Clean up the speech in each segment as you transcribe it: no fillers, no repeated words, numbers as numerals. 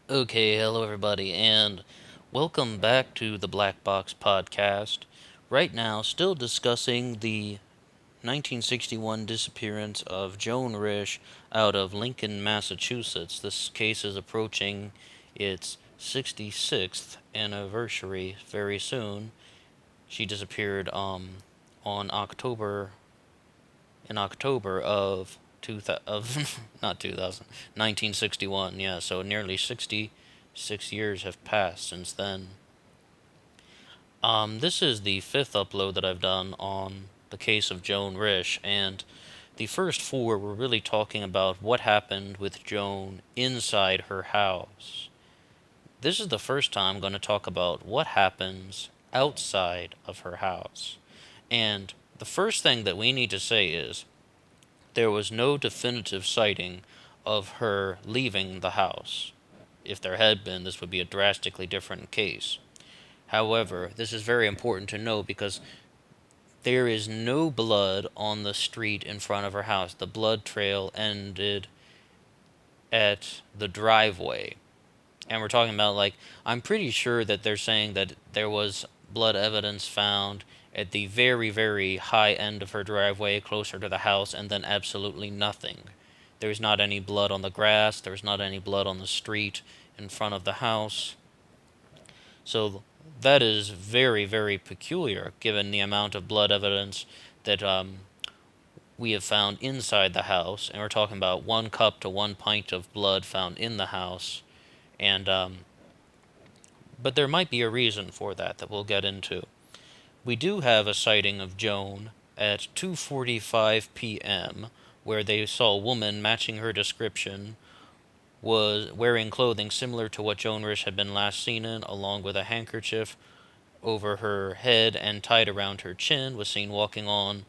Okay, hello everybody, and welcome back to the Black Box Podcast. Right now, still discussing the 1961 disappearance of Joan Risch out of Lincoln, Massachusetts. This case is approaching its 66th anniversary very soon. She disappeared on October in October of not 2000, 1961. Yeah, so nearly 66 years have passed since then. This is the fifth upload that I've done on the case of Joan Risch, and the first four were really talking about what happened with Joan inside her house. This is the first time I'm going to talk about what happens outside of her house. And the first thing that we need to say is there was no definitive sighting of her leaving the house. If there had been, this would be a drastically different case. However, this is very important to know because there is no blood on the street in front of her house. The blood trail ended at the driveway. And we're talking about, like, I'm pretty sure that they're saying that there was blood evidence found at the very, very high end of her driveway, closer to the house, and then absolutely nothing. There's not any blood on the grass, there's not any blood on the street in front of the house. So that is very, very peculiar, given the amount of blood evidence that we have found inside the house. And we're talking about 1 cup to 1 pint of blood found in the house. And but there might be a reason for that we'll get into. We do have a sighting of Joan at 2:45 p.m. where they saw a woman matching her description was wearing clothing similar to what Joan Risch had been last seen in, along with a handkerchief over her head and tied around her chin, was seen walking on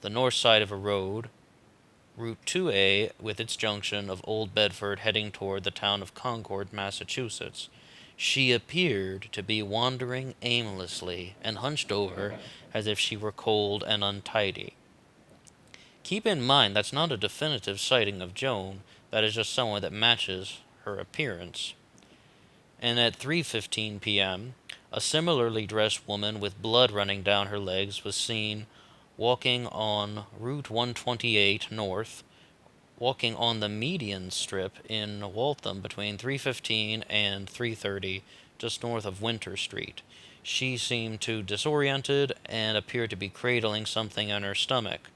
the north side of a road, Route 2A, with its junction of Old Bedford heading toward the town of Concord, Massachusetts. She appeared to be wandering aimlessly and hunched over as if she were cold and untidy. Keep in mind that's not a definitive sighting of Joan, that is just someone that matches her appearance. And at 3:15 p.m., a similarly dressed woman with blood running down her legs was seen walking on Route 128 North, walking on the median strip in Waltham between 3:15 and 3:30, just north of Winter Street. She seemed too disoriented and appeared to be cradling something in her stomach.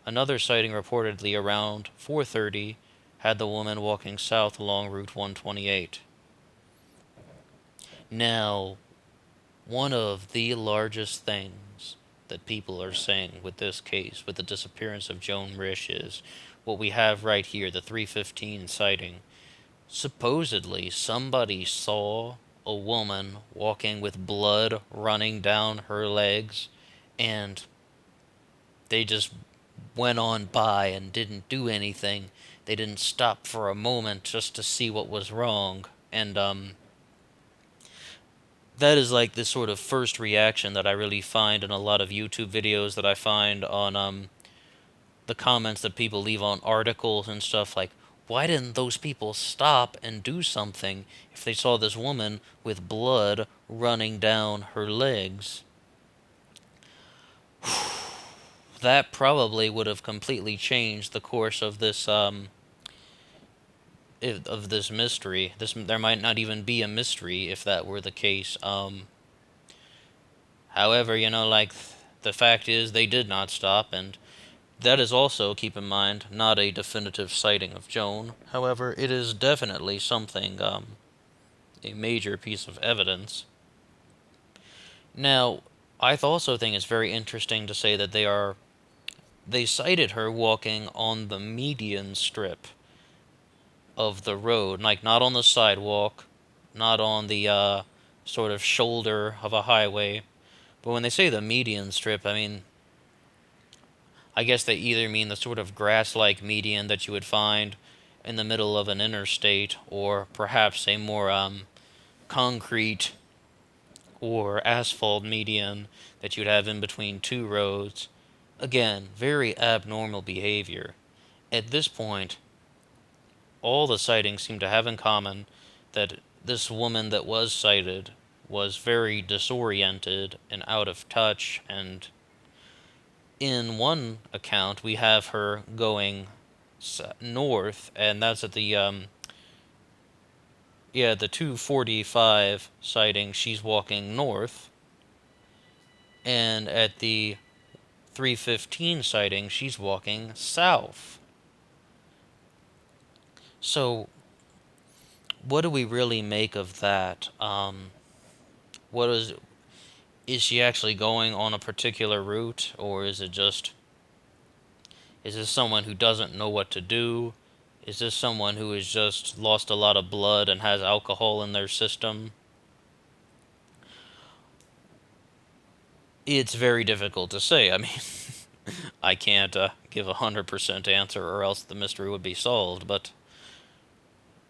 Another sighting reportedly around 4:30 had the woman walking south along Route 128. Now, one of the largest things that people are saying with this case, with the disappearance of Joan Risch, is what we have right here, the 315 sighting. Supposedly, somebody saw a woman walking with blood running down her legs, and they just went on by and didn't do anything. They didn't stop for a moment just to see what was wrong. And that is like this sort of first reaction that I really find in a lot of YouTube videos that I find on the comments that people leave on articles and stuff, like, why didn't those people stop and do something if they saw this woman with blood running down her legs? That probably would have completely changed the course of this mystery. There might not even be a mystery if that were the case. However, like, the fact is they did not stop, and that is also, keep in mind, not a definitive sighting of Joan. However, it is definitely something, a major piece of evidence. Now, I also think it's very interesting to say that they sighted her walking on the median strip of the road, like not on the sidewalk, not on the sort of shoulder of a highway. But when they say the median strip, I mean, I guess they either mean the sort of grass-like median that you would find in the middle of an interstate, or perhaps a more concrete or asphalt median that you'd have in between two roads. Again, very abnormal behavior. At this point, all the sightings seem to have in common that this woman that was sighted was very disoriented and out of touch, and in one account we have her going north, and that's at the 245 sighting, she's walking north, and at the 315 sighting, she's walking south. So, what do we really make of that? What is she actually going on a particular route, or is this someone who doesn't know what to do? Is this someone who has just lost a lot of blood and has alcohol in their system? It's very difficult to say. I mean, I can't give a 100% answer, or else the mystery would be solved, but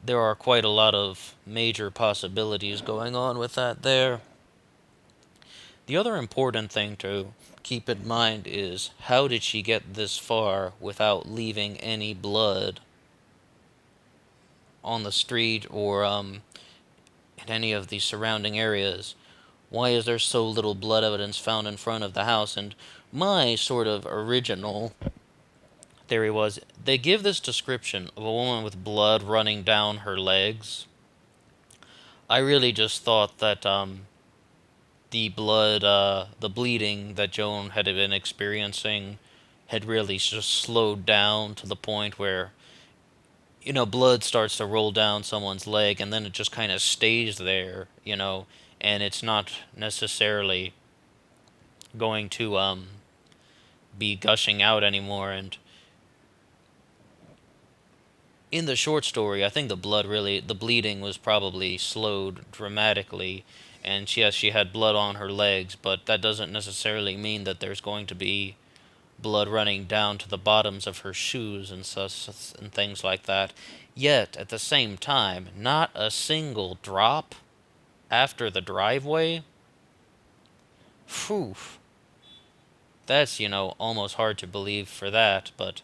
there are quite a lot of major possibilities going on with that there. The other important thing to keep in mind is, how did she get this far without leaving any blood on the street or in any of the surrounding areas? Why is there so little blood evidence found in front of the house? And my sort of original theory was, they give this description of a woman with blood running down her legs. I really just thought that the bleeding that Joan had been experiencing had really just slowed down to the point where, blood starts to roll down someone's leg and then it just kind of stays there, and it's not necessarily going to be gushing out anymore. And in the short story, I think the bleeding was probably slowed dramatically, and she had blood on her legs, but that doesn't necessarily mean that there's going to be blood running down to the bottoms of her shoes and such and things like that. Yet, at the same time, not a single drop after the driveway. Phew. That's, almost hard to believe for that, but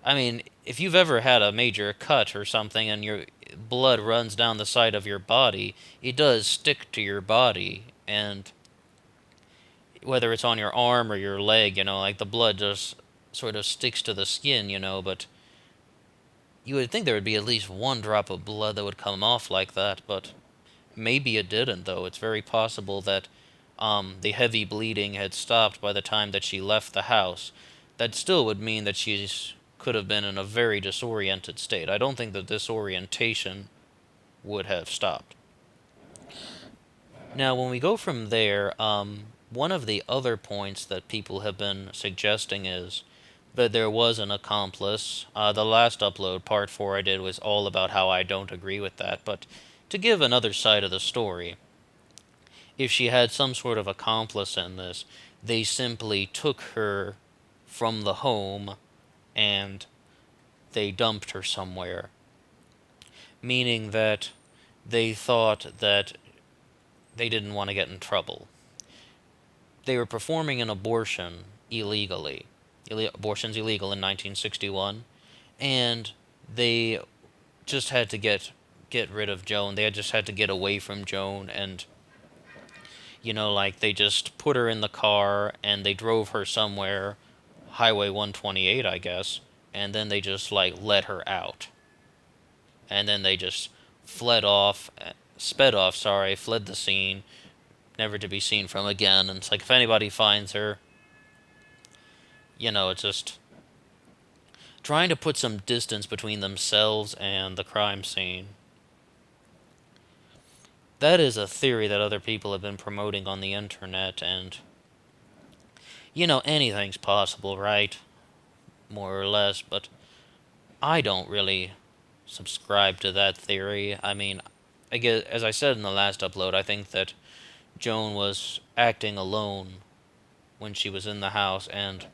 I mean, if you've ever had a major cut or something and your blood runs down the side of your body, it does stick to your body, and whether it's on your arm or your leg, like the blood just sort of sticks to the skin, but you would think there would be at least one drop of blood that would come off like that, but maybe it didn't, though. It's very possible that the heavy bleeding had stopped by the time that she left the house. That still would mean that could have been in a very disoriented state. I don't think the disorientation would have stopped. Now, when we go from there, one of the other points that people have been suggesting is that there was an accomplice. The last upload, part 4, I did was all about how I don't agree with that, but to give another side of the story, if she had some sort of accomplice in this, they simply took her from the home and they dumped her somewhere. Meaning that they thought that they didn't want to get in trouble. They were performing an abortion illegally. Abortion's illegal in 1961. And they just had to get rid of Joan. They just had to get away from Joan, and like they just put her in the car and they drove her somewhere, Highway 128, I guess, and then they just let her out. And then they just fled the scene, never to be seen from again. And it's like, if anybody finds her, it's just trying to put some distance between themselves and the crime scene. That is a theory that other people have been promoting on the internet, and anything's possible, right? More or less, but I don't really subscribe to that theory. I mean, I guess, as I said in the last upload, I think that Joan was acting alone when she was in the house, and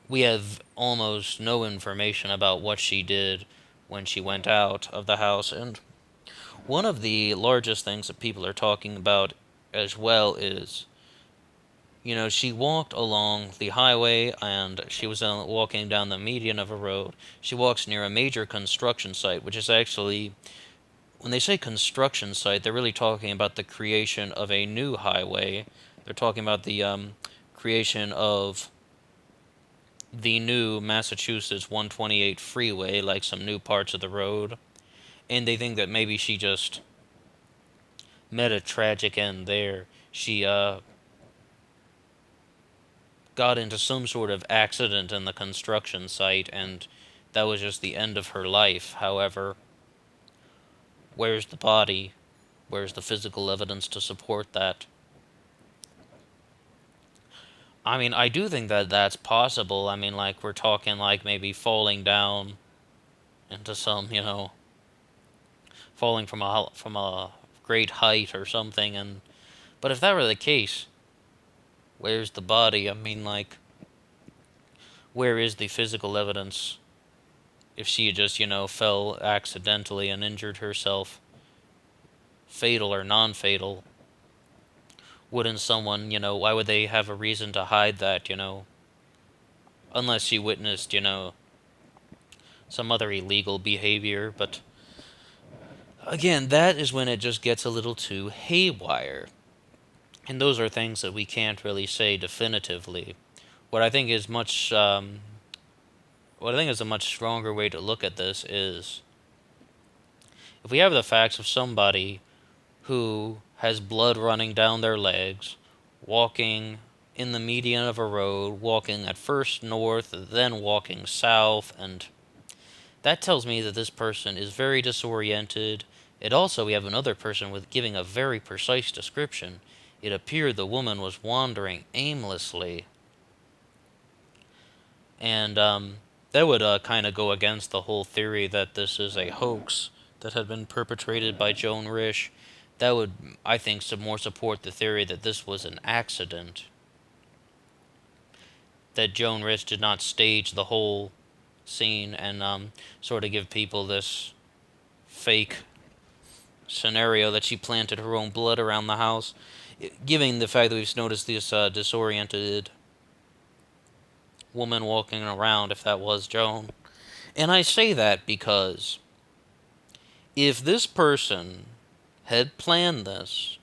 we have almost no information about what she did when she went out of the house. And one of the largest things that people are talking about as well is, she walked along the highway and she was walking down the median of a road. She walks near a major construction site, which is actually when they say construction site, they're really talking about the creation of a new highway. They're talking about the creation of the new Massachusetts 128 freeway, like some new parts of the road. And they think that maybe she just met a tragic end there. She got into some sort of accident in the construction site, and that was just the end of her life. However, where's the body? Where's the physical evidence to support that? I mean, I do think that that's possible. I mean, like, we're talking like maybe falling down into some, falling from a great height or something. And but if that were the case, where's the body? I mean, like, where is the physical evidence? If she just, fell accidentally and injured herself, fatal or non-fatal, wouldn't someone, why would they have a reason to hide that, unless she witnessed, some other illegal behavior. But again, that is when it just gets a little too haywire. And those are things that we can't really say definitively. What I think is what I think is a much stronger way to look at this is if we have the facts of somebody who has blood running down their legs, walking in the median of a road, walking at first north, then walking south, and that tells me that this person is very disoriented. It also, we have another person with giving a very precise description. It appeared the woman was wandering aimlessly. And that would kind of go against the whole theory that this is a hoax that had been perpetrated by Joan Risch. That would, I think, some more support the theory that this was an accident. That Joan Risch did not stage the whole scene and sort of give people this fake scenario that she planted her own blood around the house. Given the fact that we've noticed this disoriented woman walking around, if that was Joan. And I say that because if this person had planned this,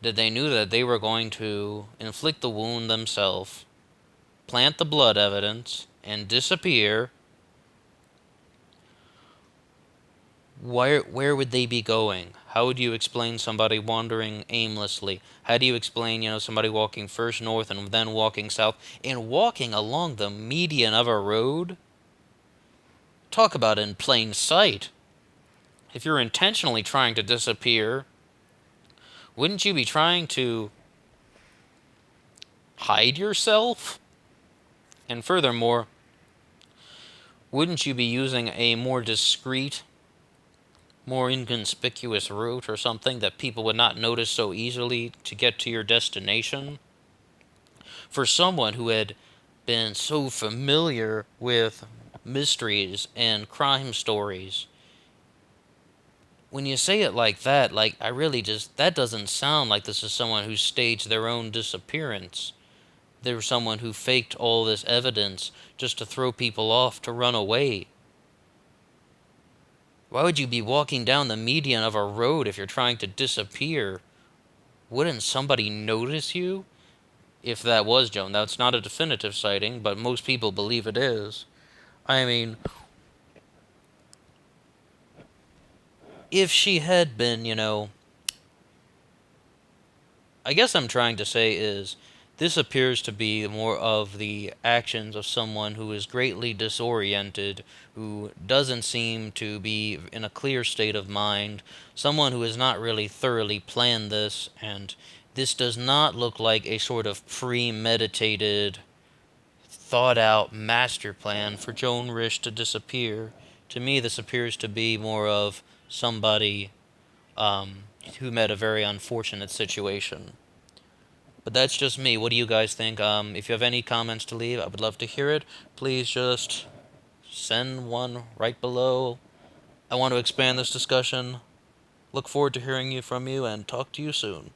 that they knew that they were going to inflict the wound themselves, plant the blood evidence, and disappear, where would they be going? How would you explain somebody wandering aimlessly? How do you explain, somebody walking first north and then walking south and walking along the median of a road? Talk about in plain sight. If you're intentionally trying to disappear, wouldn't you be trying to hide yourself? And furthermore, wouldn't you be using a more discreet, more inconspicuous route or something that people would not notice so easily to get to your destination? For someone who had been so familiar with mysteries and crime stories, when you say it like that, like, I really just, that doesn't sound like this is someone who staged their own disappearance. They were someone who faked all this evidence just to throw people off to run away. Why would you be walking down the median of a road if you're trying to disappear? Wouldn't somebody notice you? If that was Joan. That's not a definitive sighting, but most people believe it is. I mean, if she had been, I guess I'm trying to say is, this appears to be more of the actions of someone who is greatly disoriented, who doesn't seem to be in a clear state of mind, someone who has not really thoroughly planned this, and this does not look like a sort of premeditated, thought-out master plan for Joan Risch to disappear. To me, this appears to be more of somebody who met a very unfortunate situation. But that's just me. What do you guys think? If you have any comments to leave, I would love to hear it. Please just send one right below. I want to expand this discussion. Look forward to hearing from you and talk to you soon.